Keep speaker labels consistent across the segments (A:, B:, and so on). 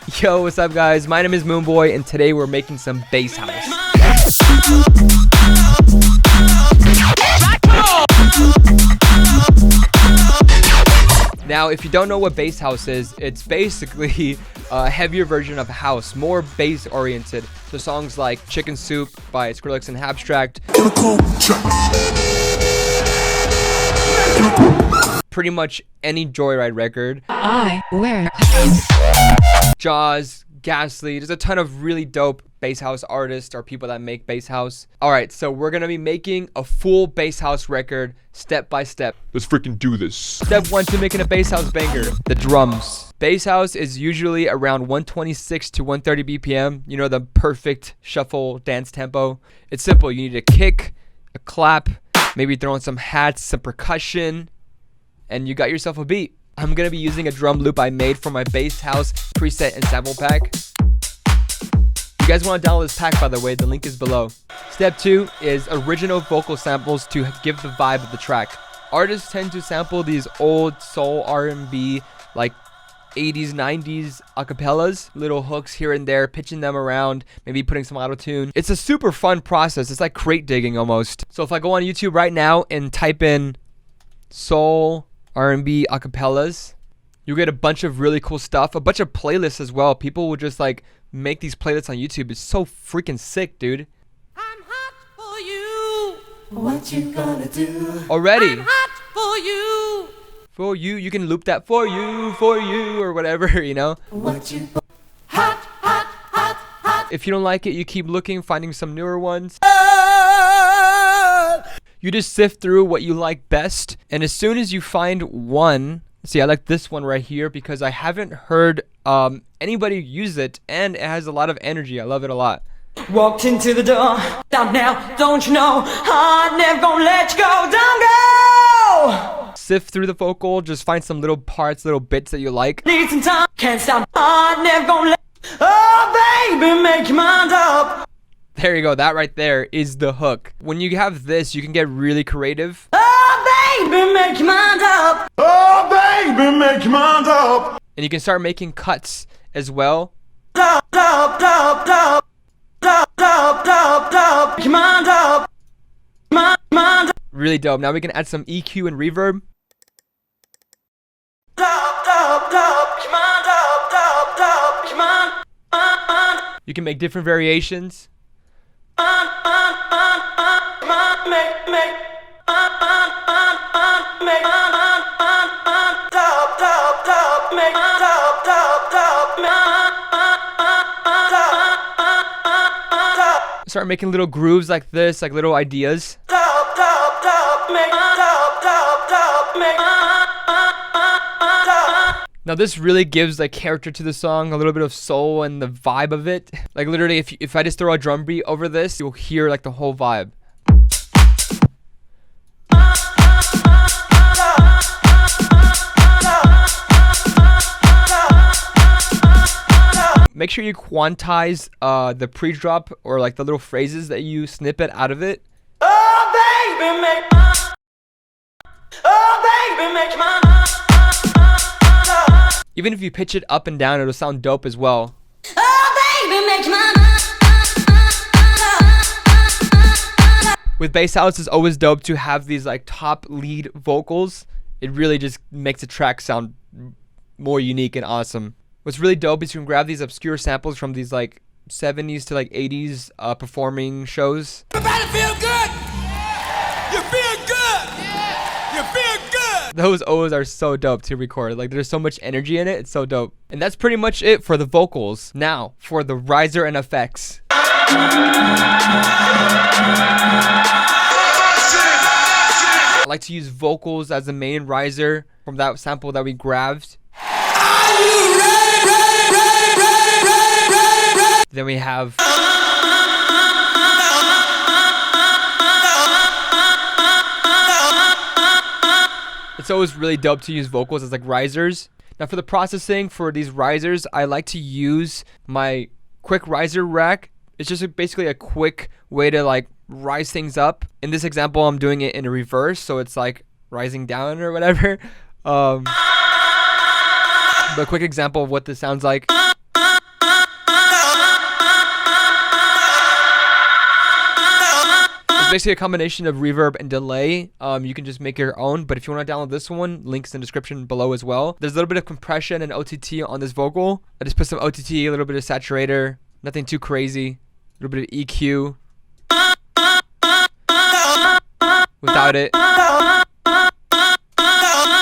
A: Yo, what's up guys? My name is MOONBOY and today we're making some bass house. Now, if you don't know what bass house is, it's basically a heavier version of house, more bass oriented. So songs like Chicken Soup by Skrillex and Habstrakt. Pretty much any Joyryde record.
B: I wear
A: Jaws, Ghastly. There's a ton of really dope bass house artists or people that make bass house. Alright, so we're gonna be making a full bass house record step by step.
C: Let's freaking do this.
A: Step 1 to making a bass house banger, the drums. Bass house is usually around 126 to 130 BPM. You know, the perfect shuffle dance tempo. It's simple. You need a kick, a clap, maybe throw in some hats, some percussion, and you got yourself a beat. I'm gonna be using a drum loop I made for my bass house preset and sample pack. If you guys want to download this pack, by the way, the link is below. Step 2 is original vocal samples to give the vibe of the track. Artists tend to sample these old soul R&B, like 80s, 90s acapellas, little hooks here and there, pitching them around, maybe putting some auto-tune. It's a super fun process. It's like crate digging almost. So if I go on YouTube right now and type in soul R&B acapellas, you get a bunch of really cool stuff, a bunch of playlists as well. People will just like make these playlists on YouTube. It's so freaking sick, dude.
D: I'm hot for you. What you gonna do?
A: Already.
D: I'm hot for you.
A: For you, you can loop that for you, or whatever, you know.
D: What you hot, hot, hot, hot.
A: If you don't like it, you keep looking, finding some newer ones. You just sift through what you like best, and as soon as you find one, see, I like this one right here because I haven't heard anybody use it, and it has a lot of energy. I love it a lot.
E: Walked into the door, stop now, don't you know, I'm never gonna let you go, don't go!
A: Sift through the vocal, just find some little parts, little bits that you like.
E: Need some time, can't stop, I'm never gonna let, oh baby, make your mind up.
A: There you go, that right there is the hook. When you have this, you can get really creative.
E: Oh baby, make your mind up.
C: Oh, baby, make your mind up.
A: And you can start making cuts as well.
E: Up, up, up, up. Make your mind up. Mind up.
A: Really dope. Now we can add some EQ and reverb. You can make different variations. Start making little grooves like this, like little ideas. Now this really gives like character to the song, a little bit of soul and the vibe of it. Like literally, if I just throw a drum beat over this, you'll hear like the whole vibe. Make sure you quantize the pre-drop or like the little phrases that you snippet out of it.
E: Oh baby, make my
A: Even if you pitch it up and down, it'll sound dope as well.
E: oh baby, make my
A: With bass house, it's always dope to have these like top lead vocals. It really just makes a track sound more unique and awesome. What's really dope is you can grab these obscure samples from these like 70s to like 80s performing shows.
D: Everybody feel good? You feel good? You feel good?
A: Those O's are so dope to record. Like there's so much energy in it. It's so dope. And that's pretty much it for the vocals. Now for the riser and effects. I like to use vocals as the main riser from that sample that we grabbed. Then we have it's always really dope to use vocals as like risers. Now for the processing for these risers, I like to use my quick riser rack. It's just basically a quick way to like rise things up. In this example, I'm doing it in a reverse, so it's like rising down or whatever. But a quick example of what this sounds like. basically a combination of reverb and delay. You can just make your own, but if you want to download this one, links in the description below as well. There's a little bit of compression and OTT on this vocal. I just put some OTT, a little bit of saturator, nothing too crazy. A little bit of EQ without it.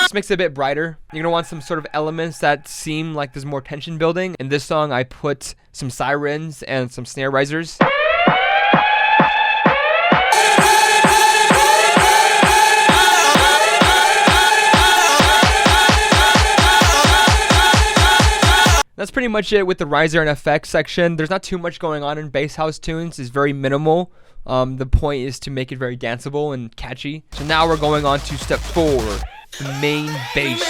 A: Just makes it a bit brighter. You're gonna want some sort of elements that seem like there's more tension building. In this song, I put some sirens and some snare risers. That's pretty much it with the riser and effects section. There's not too much going on in bass house tunes. It's very minimal. The point is to make it very danceable and catchy. So now we're going on to step 4, the main bass.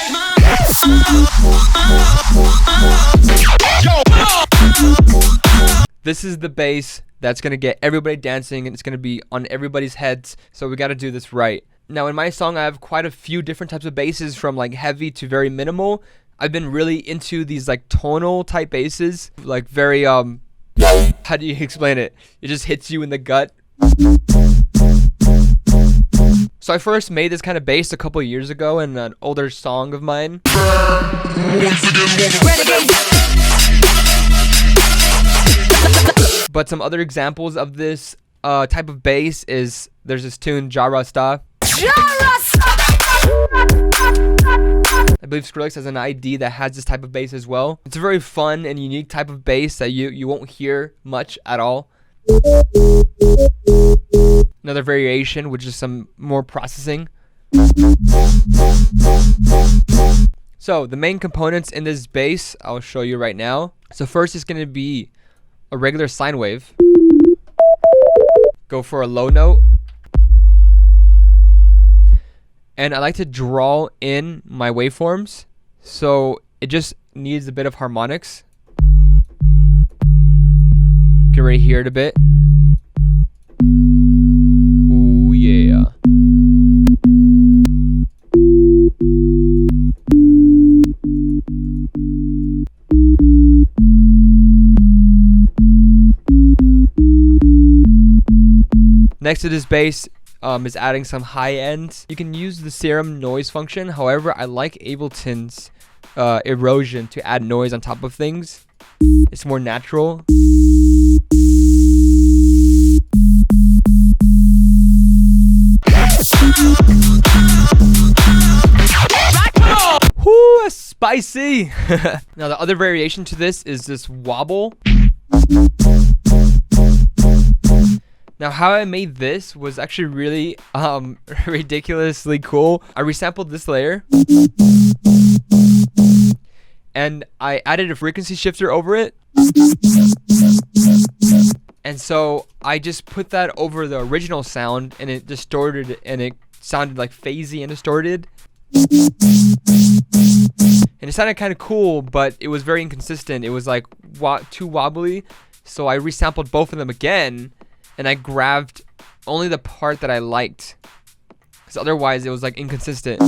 A: This is the bass that's gonna get everybody dancing, and it's gonna be on everybody's heads. So we gotta do this right. Now in my song, I have quite a few different types of basses, from like heavy to very minimal. I've been really into these like tonal type basses, like very how do you explain it? It just hits you in the gut. So I first made this kind of bass a couple years ago in an older song of mine. But some other examples of this type of bass is, there's this tune, Joyryde. I believe Skrillex has an ID that has this type of bass as well. It's a very fun and unique type of bass that you won't hear much at all. Another variation, which is some more processing. So the main components in this bass, I'll show you right now. So first is going to be a regular sine wave. Go for a low note. And I like to draw in my waveforms, so it just needs a bit of harmonics. You can already hear it a bit. Ooh yeah. Next to this bass is adding some high end. You can use the serum noise function. However, I like Ableton's erosion to add noise on top of things. It's more natural. Whoo, that's spicy. Now the other variation to this is this wobble. Now how I made this was actually really ridiculously cool. I resampled this layer and I added a frequency shifter over it. And so I just put that over the original sound, and it distorted it, and it sounded like phasey and distorted. And it sounded kind of cool, but it was very inconsistent. It was like too wobbly. So I resampled both of them again, and I grabbed only the part that I liked, because otherwise it was like inconsistent.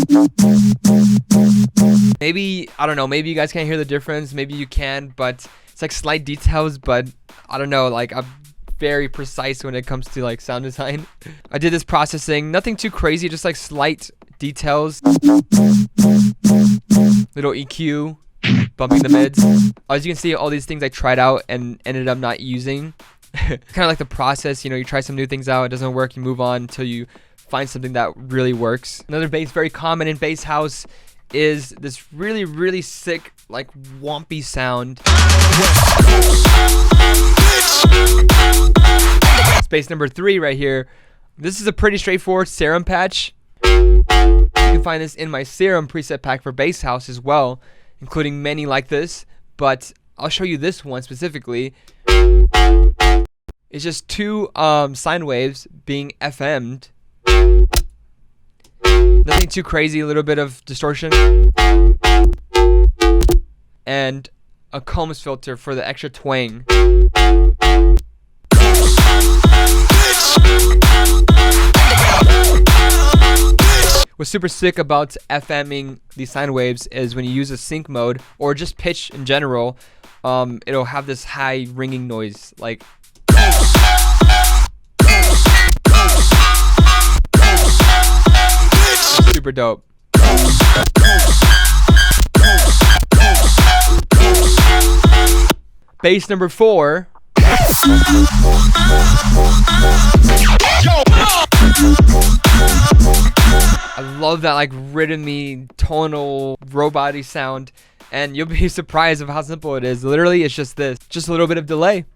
A: Maybe, I don't know, maybe you guys can't hear the difference, maybe you can, but it's like slight details. But I don't know, like I'm very precise when it comes to like sound design. I did this processing, nothing too crazy, just like slight details. Little EQ, bumping the mids. As you can see, all these things I tried out and ended up not using. Kind of like the process, you know, you try some new things out, it doesn't work, you move on until you find something that really works. Another bass very common in bass house is this really, really sick, like wompy sound. Space number 3 right here. This is a pretty straightforward serum patch. You can find this in my serum preset pack for bass house as well, including many like this, but I'll show you this one specifically. It's just two sine waves being FM'd. Nothing too crazy, a little bit of distortion. And a Combs filter for the extra twang. What's super sick about FMing these sine waves is when you use a sync mode or just pitch in general, it'll have this high ringing noise, like. super dope. Bass number 4. I love that like rhythmy, tonal, robot-y sound, and you'll be surprised of how simple it is. Literally, it's just this, just a little bit of delay.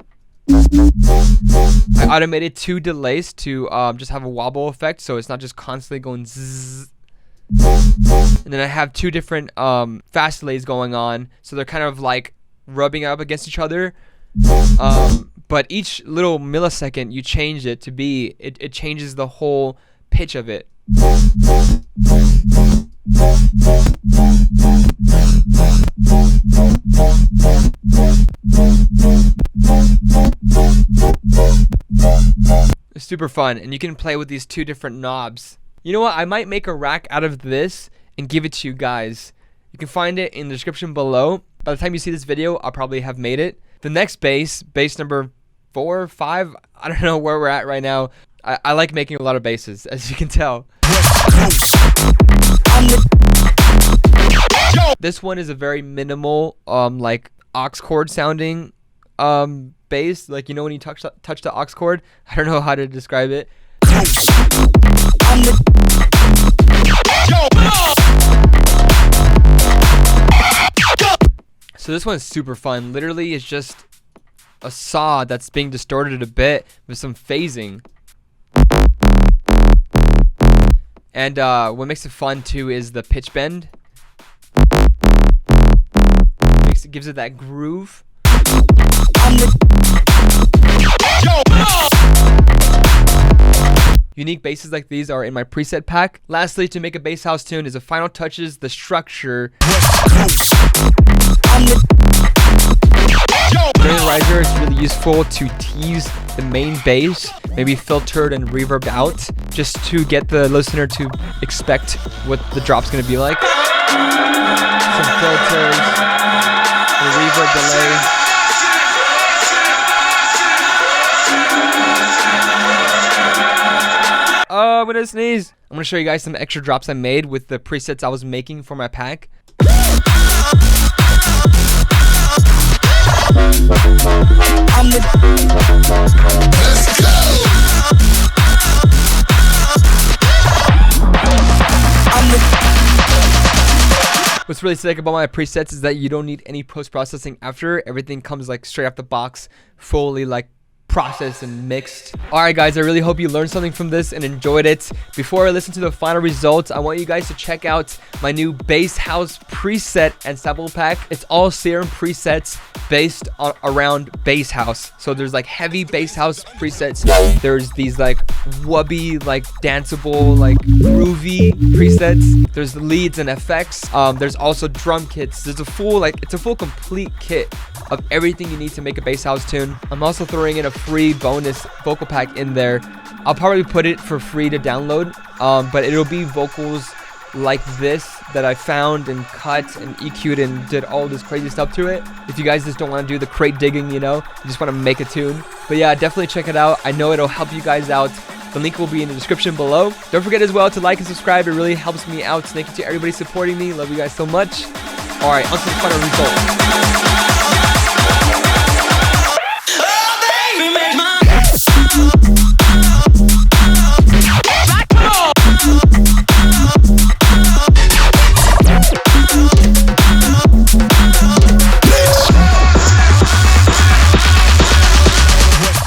A: I automated 2 delays to just have a wobble effect, so it's not just constantly going zzz. And then I have 2 different fast delays going on, so they're kind of like rubbing up against each other. But each little millisecond you change it to be, it changes the whole pitch of it. It's super fun, and you can play with these 2 different knobs. You know what? I might make a rack out of this and give it to you guys. You can find it in the description below. By the time you see this video, I'll probably have made it. The next bass number 4 or 5, I don't know where we're at right now. I like making a lot of basses, as you can tell. This one is a very minimal, like aux chord sounding bass. Like, you know when you touch the aux chord? I don't know how to describe it. So this one's super fun. Literally, it's just a saw that's being distorted a bit with some phasing. And what makes it fun too is the pitch bend. It gives it that groove. Unique basses like these are in my preset pack. Lastly, to make a bass house tune is the final touches, the structure. During the riser, it's really useful to tease the main bass, maybe filtered and reverbed out, just to get the listener to expect what the drop's gonna be like. Some filters, a reverb delay. Oh, I'm gonna sneeze. I'm gonna show you guys some extra drops I made with the presets I was making for my pack. What's really sick about my presets is that you don't need any post-processing after. Everything comes like straight off the box, fully like processed and mixed. Alright guys, I really hope you learned something from this and enjoyed it. Before I listen to the final results, I want you guys to check out my new bass house preset and sample pack. It's all Serum presets based around bass house. So there's like heavy bass house presets. There's these like wubby, like danceable, like groovy presets. There's leads and effects. There's also drum kits. There's a full it's a full complete kit of everything you need to make a bass house tune. I'm also throwing in a free bonus vocal pack in there. I'll probably put it for free to download, but it'll be vocals like this that I found and cut and EQ'd and did all this crazy stuff to it. If you guys just don't want to do the crate digging, you know, you just want to make a tune. But yeah, definitely check it out. I know it'll help you guys out. The link will be in the description below. Don't forget as well to like and subscribe. It really helps me out. Thank you to everybody supporting me. Love you guys so much. Alright, on to the final result.